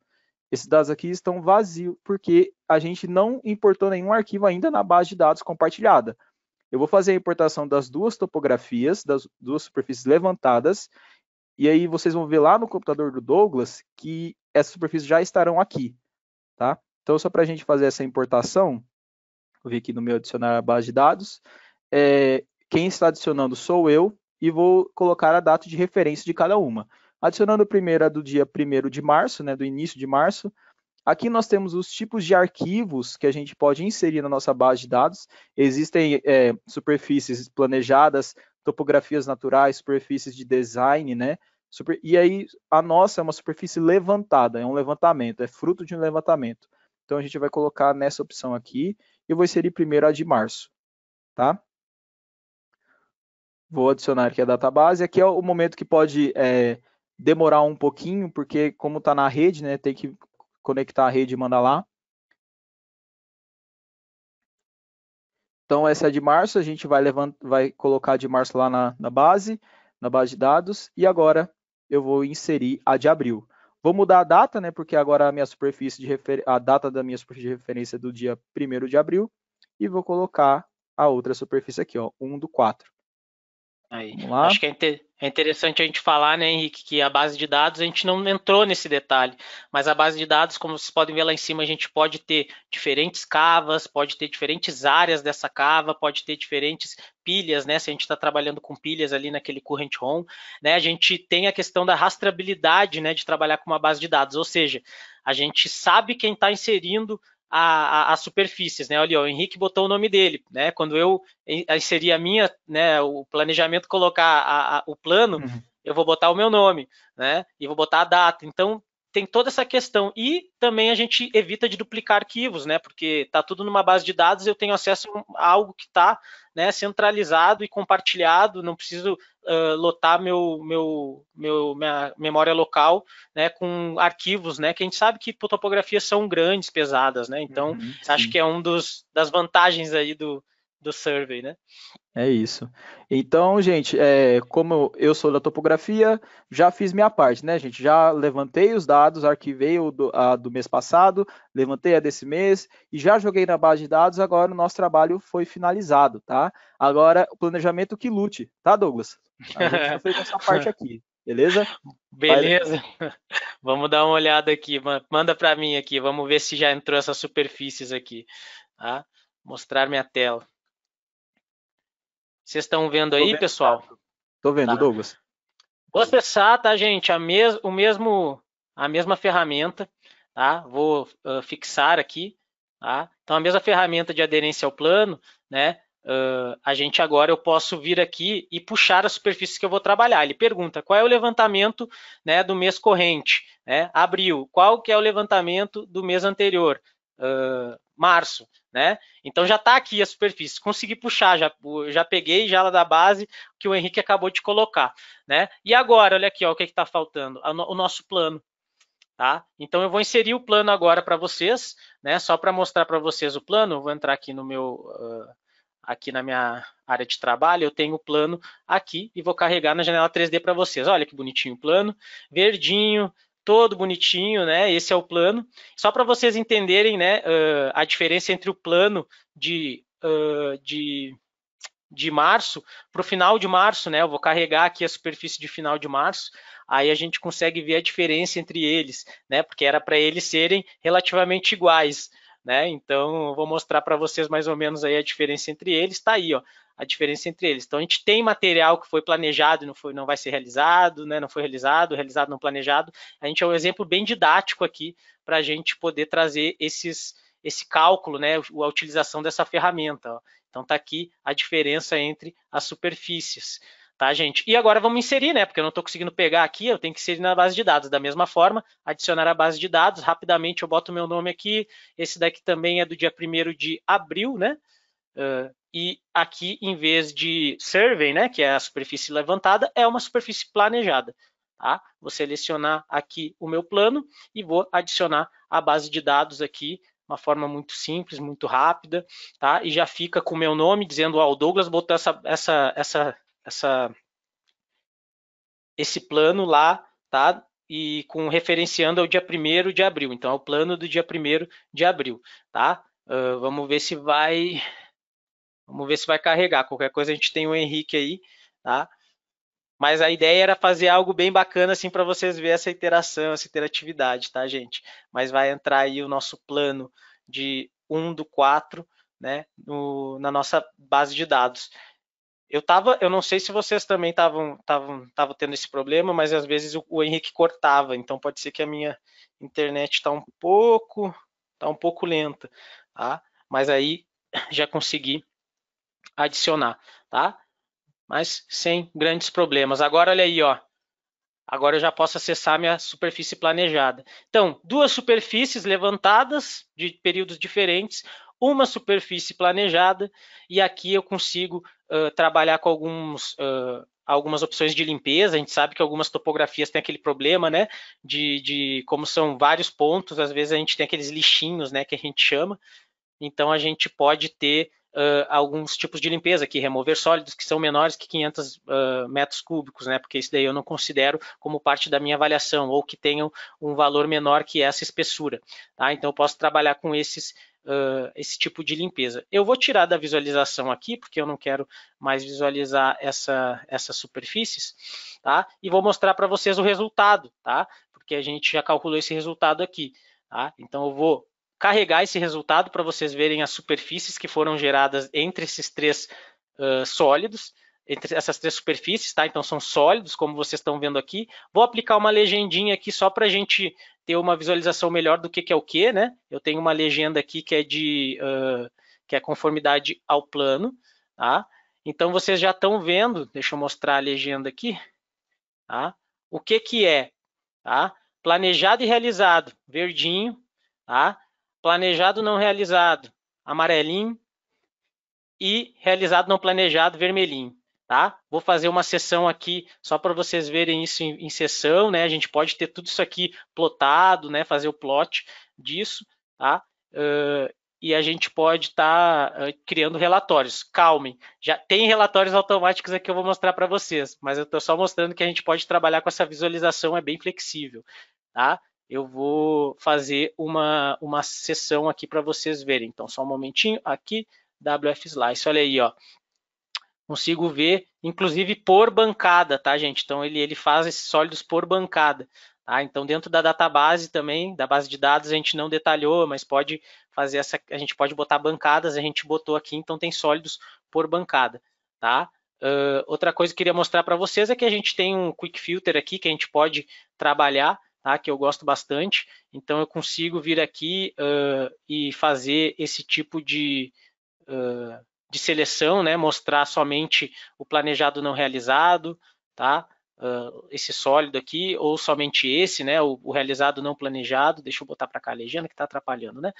Esses dados aqui estão vazios porque a gente não importou nenhum arquivo ainda na base de dados compartilhada. Eu vou fazer a importação das duas topografias, das duas superfícies levantadas, e aí vocês vão ver lá no computador do Douglas que essas superfícies já estarão aqui, tá? Então, só para a gente fazer essa importação, vou vir aqui no meu adicionar a base de dados, quem está adicionando sou eu, e vou colocar a data de referência de cada uma. Adicionando primeiro a do dia 1º de março, né, do início de março. Aqui nós temos os tipos de arquivos que a gente pode inserir na nossa base de dados. Existem superfícies planejadas, topografias naturais, superfícies de design, né? E aí a nossa é uma superfície levantada, é um levantamento, é fruto de um levantamento. Então a gente vai colocar nessa opção aqui, e eu vou inserir primeiro a de março, tá? Vou adicionar aqui a database. Aqui é o momento que pode demorar um pouquinho, porque como está na rede, né, tem que conectar a rede e mandar lá. Então, essa é de março, a gente vai colocar a de março lá na base de dados, e agora eu vou inserir a de abril. Vou mudar a data, né, porque agora a data da minha superfície de referência é do dia 1º de abril, e vou colocar a outra superfície aqui, ó, 1/4. Aí. Acho que é interessante a gente falar, né, Henrique, que a base de dados, a gente não entrou nesse detalhe, mas a base de dados, como vocês podem ver lá em cima, a gente pode ter diferentes cavas, pode ter diferentes áreas dessa cava, pode ter diferentes pilhas, né, se a gente está trabalhando com pilhas ali naquele current home, né, a gente tem a questão da rastreabilidade, né, de trabalhar com uma base de dados, ou seja, a gente sabe quem está inserindo as superfícies, né? Olha, o Henrique botou o nome dele, né? Quando eu inserir a minha, né, o planejamento, colocar o plano, Uhum. eu vou botar o meu nome, né? E vou botar a data. Então, tem toda essa questão. E também a gente evita de duplicar arquivos, né? Porque está tudo numa base de dados, eu tenho acesso a algo que está, né, centralizado e compartilhado, não preciso lotar minha memória local, né, com arquivos, né, que a gente sabe que topografias são grandes, pesadas, né? Então, Uhum, acho sim. que é das vantagens aí do survey, né? É isso. Então, gente, como eu sou da topografia, já fiz minha parte, né, gente? Já levantei os dados, arquivei a do mês passado, levantei a desse mês e já joguei na base de dados. Agora o nosso trabalho foi finalizado, tá? Agora o planejamento que lute, tá, Douglas? A gente já fez nossa parte aqui, beleza? Vai, Beleza. Vamos dar uma olhada aqui. Manda para mim aqui. Vamos ver se já entrou essas superfícies aqui. Tá? Mostrar minha tela. Vocês estão vendo tô aí, vendo, pessoal? tô vendo, Tá. Douglas. Vou acessar, tá, gente? A mesma ferramenta, tá? Vou fixar aqui, tá? Então, a mesma ferramenta de aderência ao plano, né? A gente agora eu posso vir aqui e puxar as superfícies que eu vou trabalhar. Ele pergunta qual é o levantamento, né, do mês corrente, né? Abril. Qual que é o levantamento do mês anterior? Março, né? Então já está aqui a superfície. Consegui puxar, já peguei já lá da base que o Henrique acabou de colocar, né? E agora, olha aqui, ó, o que está faltando? O nosso plano. Tá? Então eu vou inserir o plano agora para vocês, né? Só para mostrar para vocês o plano, eu vou entrar aqui no meu aqui na minha área de trabalho, eu tenho o plano aqui e vou carregar na janela 3D para vocês. Olha que bonitinho o plano, verdinho, todo bonitinho, né? Esse é o plano. Só para vocês entenderem, né, a diferença entre o plano de março para o final de março, né? Eu vou carregar aqui a superfície de final de março, aí a gente consegue ver a diferença entre eles, né? Porque era para eles serem relativamente iguais, né? Então, eu vou mostrar para vocês mais ou menos aí a diferença entre eles. Está aí, ó, a diferença entre eles. Então, a gente tem material que foi planejado e não vai ser realizado, né? Não foi realizado, realizado não planejado. A gente é um exemplo bem didático aqui para a gente poder trazer esse cálculo, né? A utilização dessa ferramenta. Ó. Então está aqui a diferença entre as superfícies, tá, gente? E agora vamos inserir, né? Porque eu não estou conseguindo pegar aqui, eu tenho que inserir na base de dados. Da mesma forma, adicionar a base de dados, rapidamente eu boto o meu nome aqui, esse daqui também é do dia 1º de abril, né? E aqui, em vez de survey, né, que é a superfície levantada, é uma superfície planejada. Tá? Vou selecionar aqui o meu plano e vou adicionar a base de dados aqui, uma forma muito simples, muito rápida, tá? E já fica com o meu nome dizendo, ó, o Douglas botou esse plano lá, tá? E referenciando ao dia 1º de abril. Então, é o plano do dia 1º de abril, tá? Vamos ver se vai carregar. Qualquer coisa a gente tem o Henrique aí, tá? Mas a ideia era fazer algo bem bacana assim para vocês verem essa interação, essa interatividade, tá, gente? Mas vai entrar aí o nosso plano de 1/4, né, na nossa base de dados. Eu não sei se vocês também estavam tendo esse problema, mas às vezes o Henrique cortava, então pode ser que a minha internet tá um pouco lenta, tá? Mas aí já consegui adicionar, tá? Mas sem grandes problemas. Agora olha aí, ó. Agora eu já posso acessar minha superfície planejada. Então, duas superfícies levantadas de períodos diferentes, uma superfície planejada, e aqui eu consigo trabalhar com algumas opções de limpeza. A gente sabe que algumas topografias têm aquele problema, né? Como são vários pontos, às vezes a gente tem aqueles lixinhos, né? Que a gente chama. Então a gente pode ter alguns tipos de limpeza aqui, remover sólidos que são menores que 500 metros cúbicos, né? Porque isso daí eu não considero como parte da minha avaliação, ou que tenham um valor menor que essa espessura. Tá? Então eu posso trabalhar com esse tipo de limpeza. Eu vou tirar da visualização aqui, porque eu não quero mais visualizar essas superfícies, tá? E vou mostrar para vocês o resultado, tá? Porque a gente já calculou esse resultado aqui, tá? Então eu vou carregar esse resultado para vocês verem as superfícies que foram geradas entre esses três sólidos, entre essas três superfícies, tá? Então são sólidos, como vocês estão vendo aqui. Vou aplicar uma legendinha aqui só para a gente ter uma visualização melhor do que é o que, né? Eu tenho uma legenda aqui que é que é conformidade ao plano, tá? Então vocês já estão vendo, deixa eu mostrar a legenda aqui, tá? O que é, tá? Planejado e realizado, verdinho, tá? Planejado não realizado, amarelinho, e realizado não planejado, vermelhinho. Tá? Vou fazer uma sessão aqui só para vocês verem isso em sessão, né? A gente pode ter tudo isso aqui plotado, né? Fazer o plot disso, tá? E a gente pode estar criando relatórios. Calmem, já tem relatórios automáticos aqui que eu vou mostrar para vocês, mas eu estou só mostrando que a gente pode trabalhar com essa visualização, é bem flexível, tá? Eu vou fazer uma sessão aqui para vocês verem. Então, só um momentinho aqui. WF Slice, olha aí, ó. Consigo ver, inclusive por bancada, tá, gente? Então ele faz esses sólidos por bancada, tá? Então dentro da database também, da base de dados a gente não detalhou, mas pode fazer a gente pode botar bancadas, a gente botou aqui, então tem sólidos por bancada, tá? Outra coisa que eu queria mostrar para vocês é que a gente tem um quick filter aqui que a gente pode trabalhar, tá? Que eu gosto bastante. Então eu consigo vir aqui e fazer esse tipo de seleção, né? Mostrar somente o planejado não realizado, tá? Esse sólido aqui, ou somente esse, né? O realizado não planejado. Deixa eu botar para cá a legenda que está atrapalhando, né?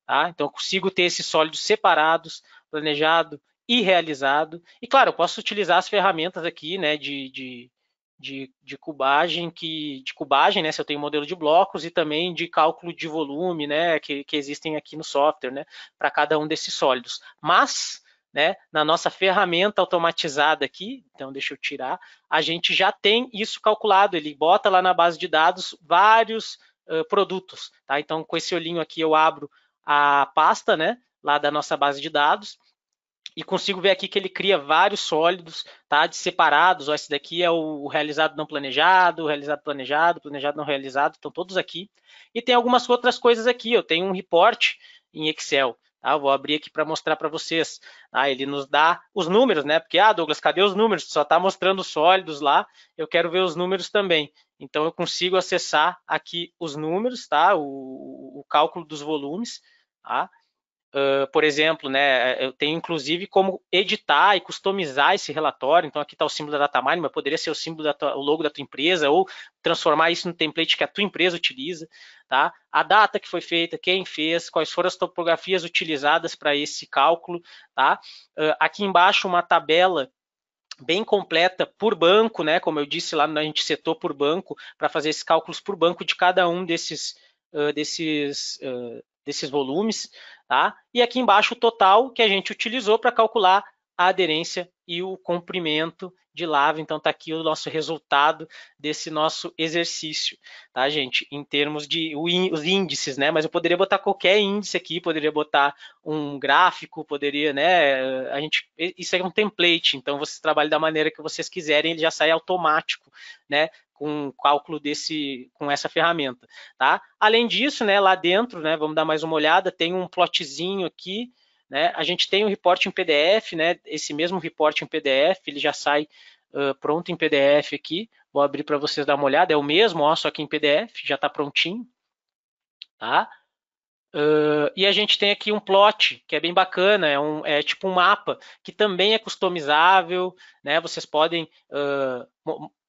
Tá? Então eu consigo ter esses sólidos separados, planejado e realizado. E claro, eu posso utilizar as ferramentas aqui, né? De cubagem, né? Se eu tenho modelo de blocos e também de cálculo de volume, né? Que existem aqui no software, né? Para cada um desses sólidos. Mas né, na nossa ferramenta automatizada aqui, então deixa eu tirar, a gente já tem isso calculado, ele bota lá na base de dados vários produtos, tá? Então com esse olhinho aqui eu abro a pasta, né, lá da nossa base de dados, e consigo ver aqui que ele cria vários sólidos, tá, de separados, ó, esse daqui é o realizado não planejado, realizado planejado, planejado não realizado, estão todos aqui, e tem algumas outras coisas aqui, eu tenho um report em Excel, tá, eu vou abrir aqui para mostrar para vocês, tá, ele nos dá os números, né, porque, Douglas, cadê os números? Só está mostrando sólidos lá, eu quero ver os números também, então eu consigo acessar aqui os números, tá, o cálculo dos volumes, tá, por exemplo, né, eu tenho inclusive como editar e customizar esse relatório. Então aqui está o símbolo da DataMine, mas poderia ser o símbolo o logo da tua empresa ou transformar isso no template que a tua empresa utiliza, tá? A data que foi feita, quem fez, quais foram as topografias utilizadas para esse cálculo, tá? Aqui embaixo uma tabela bem completa por banco, né? Como eu disse lá, a gente setou por banco para fazer esses cálculos por banco de cada um desses volumes, tá? E aqui embaixo o total que a gente utilizou para calcular a aderência e o comprimento de lava. Então tá aqui o nosso resultado desse nosso exercício, tá, gente? Em termos de os índices, né? Mas eu poderia botar qualquer índice aqui, poderia botar um gráfico, poderia, né? Isso é um template, então vocês trabalham da maneira que vocês quiserem, ele já sai automático, né? Com o cálculo com essa ferramenta, tá? Além disso, né, lá dentro, né, vamos dar mais uma olhada, tem um plotzinho aqui, né? A gente tem um report em PDF, né? Esse mesmo report em PDF, ele já sai pronto em PDF aqui. Vou abrir para vocês dar uma olhada, é o mesmo, ó, só que em PDF, já está prontinho, tá? E a gente tem aqui um plot, que é bem bacana, é tipo um mapa, que também é customizável, né? Vocês podem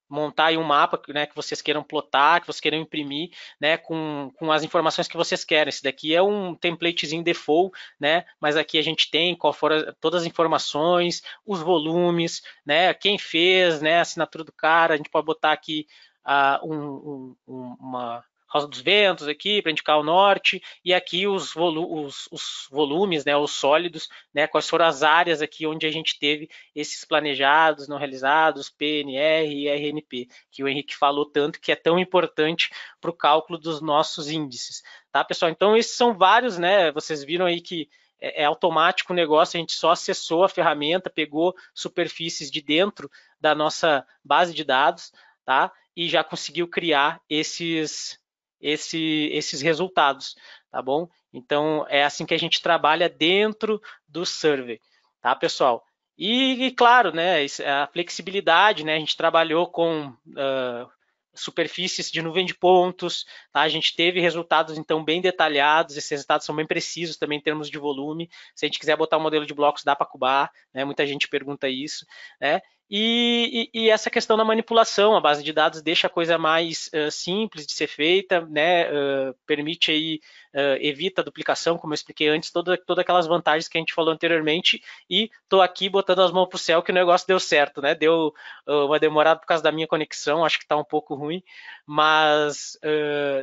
montar aí um mapa, né, que vocês queiram plotar, que vocês queiram imprimir, né, com as informações que vocês querem. Esse daqui é um templatezinho default, né, mas aqui a gente tem qual foram todas as informações, os volumes, né, quem fez, né, a assinatura do cara, a gente pode botar aqui uma Rosa dos Ventos aqui para indicar o norte, e aqui os volumes, né, os sólidos, né, quais foram as áreas aqui onde a gente teve esses planejados, não realizados, PNR e RNP, que o Henrique falou tanto que é tão importante para o cálculo dos nossos índices. Tá, pessoal? Então, esses são vários, né? Vocês viram aí que é automático o negócio, a gente só acessou a ferramenta, pegou superfícies de dentro da nossa base de dados, tá? E já conseguiu criar esses resultados, tá bom? Então, é assim que a gente trabalha dentro do survey, tá, pessoal? E claro, né, a flexibilidade, né, a gente trabalhou com superfícies de nuvem de pontos, tá? A gente teve resultados então bem detalhados, esses resultados são bem precisos também em termos de volume. Se a gente quiser botar um modelo de blocos, dá para cubar, né? Muita gente pergunta isso, né? E essa questão da manipulação, a base de dados deixa a coisa mais simples de ser feita, né? Permite aí, evita a duplicação, como eu expliquei antes, todas aquelas vantagens que a gente falou anteriormente, e estou aqui botando as mãos para o céu que o negócio deu certo, né? Deu uma demorada por causa da minha conexão, acho que está um pouco ruim, mas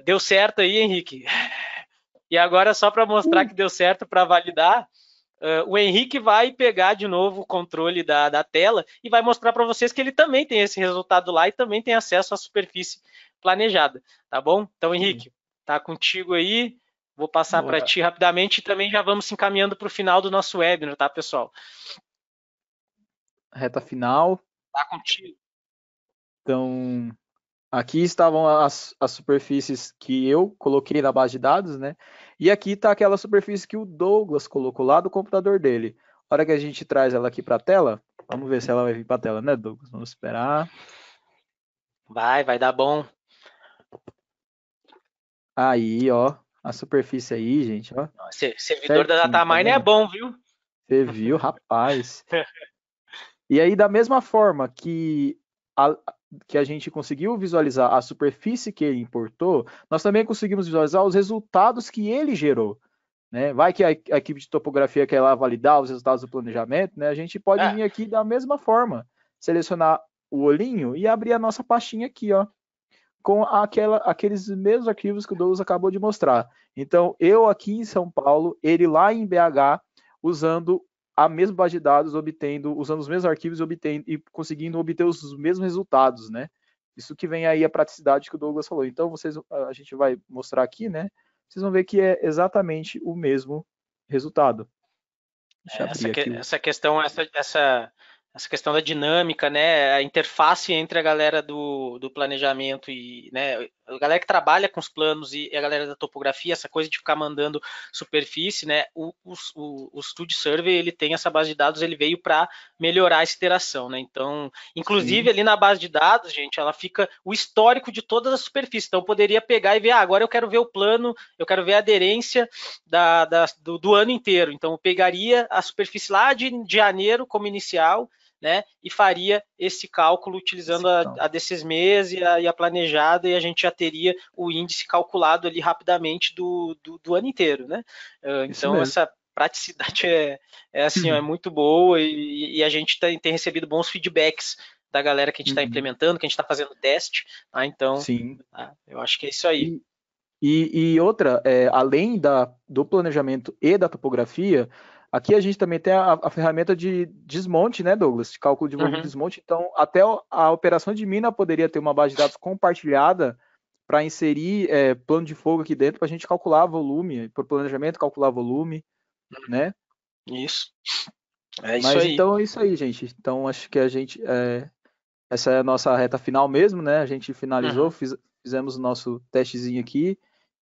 deu certo aí, Henrique. E agora, só para mostrar que deu certo, para validar, o Henrique vai pegar de novo o controle da tela e vai mostrar para vocês que ele também tem esse resultado lá e também tem acesso à superfície planejada, tá bom? Então, Henrique, tá contigo aí. Vou passar para Bora. ti rapidamente e também já vamos se encaminhando para o final do nosso webinar, tá, pessoal? Reta final. Tá contigo. Então, aqui estavam as superfícies que eu coloquei na base de dados, né? E aqui está aquela superfície que o Douglas colocou lá do computador dele. A hora que a gente traz ela aqui para a tela, vamos ver se ela vai vir para a tela, né, Douglas? Vamos esperar. Vai dar bom. Aí, ó, a superfície aí, gente, ó, Servidor da certinho, tá Datamine é vendo? bom, viu? Você viu, rapaz. E aí, da mesma forma a, que a gente conseguiu visualizar a superfície que ele importou, nós também conseguimos visualizar os resultados que ele gerou. Né? Vai que a equipe de topografia quer lá validar os resultados do planejamento, né? A gente pode É, vir aqui da mesma forma, selecionar o olhinho e abrir a nossa pastinha aqui, ó, com aqueles mesmos arquivos que o Douglas acabou de mostrar. Então, eu aqui em São Paulo, ele lá em BH, usando a mesma base de dados, usando os mesmos arquivos e conseguindo obter os mesmos resultados, né? Isso que vem aí a praticidade que o Douglas falou. Então, a gente vai mostrar aqui, né? Vocês vão ver que é exatamente o mesmo resultado. Deixa eu abrir aqui o. essa questão, essa questão da dinâmica, né? A interface entre a galera do planejamento e, né, a galera que trabalha com os planos e a galera da topografia, essa coisa de ficar mandando superfície, né? O Studio Survey, ele tem essa base de dados, ele veio para melhorar essa interação, né? Então, inclusive Sim. ali na base de dados, gente, ela fica o histórico de todas as superfícies. Então, eu poderia pegar e ver, agora eu quero ver o plano, eu quero ver a aderência do ano inteiro. Então, eu pegaria a superfície lá de janeiro como inicial, né, e faria esse cálculo utilizando a desses meses e a planejada, e a gente já teria o índice calculado ali rapidamente do ano inteiro, né? Isso Então, mesmo. essa praticidade assim, é muito boa, e a gente tem recebido bons feedbacks da galera que a gente está Uhum. implementando, que a gente está fazendo teste, tá? Então, Sim. eu acho que é isso aí. E outra, além do planejamento e da topografia, aqui a gente também tem a ferramenta de desmonte, né, Douglas? De cálculo de volume de Uhum. desmonte. Então, até a operação de mina poderia ter uma base de dados compartilhada para inserir plano de fogo aqui dentro para a gente calcular volume, para o planejamento calcular volume, né? Isso, é isso Mas aí. então é isso aí, gente. Então acho que essa é a nossa reta final mesmo, né? A gente finalizou, Uhum. fizemos o nosso testezinho aqui.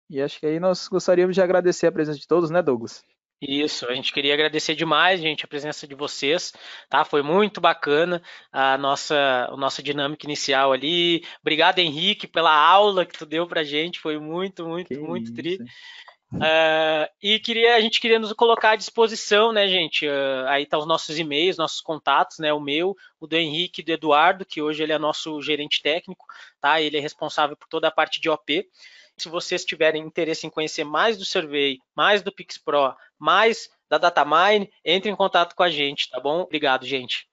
E acho que aí nós gostaríamos de agradecer a presença de todos, né, Douglas? Isso, a gente queria agradecer demais, gente, a presença de vocês, tá? Foi muito bacana a nossa dinâmica inicial ali. Obrigado, Henrique, pela aula que tu deu pra gente, foi muito, Que muito, muito tri. isso. E a gente queria nos colocar à disposição, né, gente? Aí tá os nossos e-mails, nossos contatos, né? O meu, o do Henrique e do Eduardo, que hoje ele é nosso gerente técnico, tá? Ele é responsável por toda a parte de OP. Se vocês tiverem interesse em conhecer mais do Survey, mais do PixPro, mais da Datamine, entre em contato com a gente, tá bom? Obrigado, gente.